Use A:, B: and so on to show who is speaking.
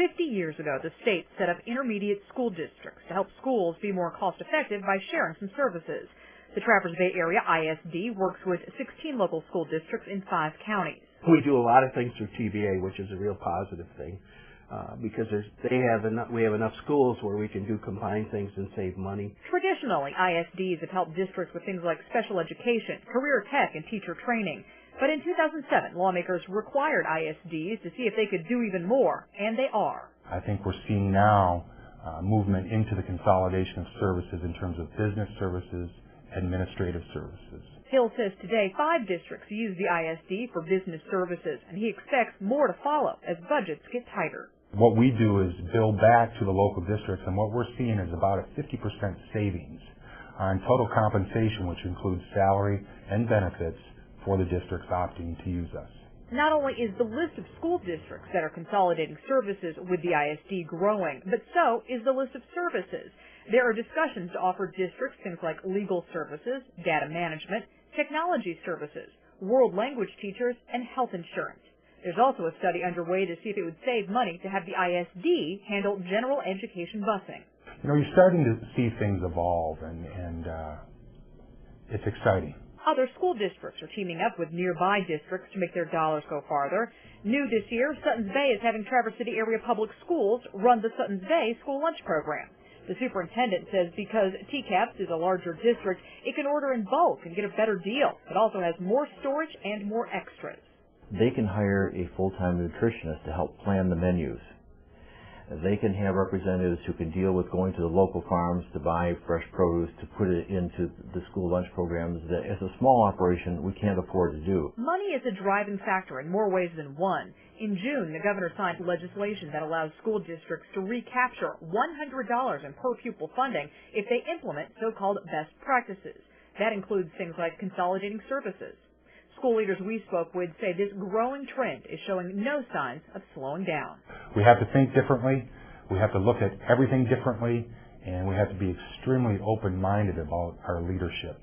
A: 50 years ago, the state set up intermediate school districts to help schools be more cost-effective by sharing some services. The Traverse Bay Area ISD works with 16 local school districts in 5 counties.
B: We do a lot of things through TVA, which is a real positive thing, because we have enough schools where we can do combined things and save money.
A: Traditionally, ISDs have helped districts with things like special education, career tech, and teacher training. But in 2007, lawmakers required ISDs to see if they could do even more, and they are.
C: I think we're seeing now movement into the consolidation of services in terms of business services, administrative services.
A: Hill says today 5 districts use the ISD for business services, and he expects more to follow as budgets get tighter.
C: What we do is bill back to the local districts, and what we're seeing is about a 50% savings on total compensation, which includes salary and benefits for the districts opting to use us.
A: Not only is the list of school districts that are consolidating services with the ISD growing, but so is the list of services. There are discussions to offer districts things like legal services, data management, technology services, world language teachers, and health insurance. There's also a study underway to see if it would save money to have the ISD handle general education busing.
C: You know, you're starting to see things evolve, and it's exciting.
A: Other school districts are teaming up with nearby districts to make their dollars go farther. New this year, Suttons Bay is having Traverse City Area Public Schools run the Suttons Bay School Lunch Program. The superintendent says because TCAPS is a larger district, it can order in bulk and get a better deal. It also has more storage and more extras.
D: They can hire a full-time nutritionist to help plan the menus. They can have representatives who can deal with going to the local farms to buy fresh produce to put it into the school lunch programs that as a small operation we can't afford to do.
A: Money is a driving factor in more ways than one. In June, the governor signed legislation that allows school districts to recapture $100 in per-pupil funding if they implement so-called best practices. That includes things like consolidating services. School leaders we spoke with say this growing trend is showing no signs of slowing down.
C: We have to think differently, we have to look at everything differently, and we have to be extremely open-minded about our leadership.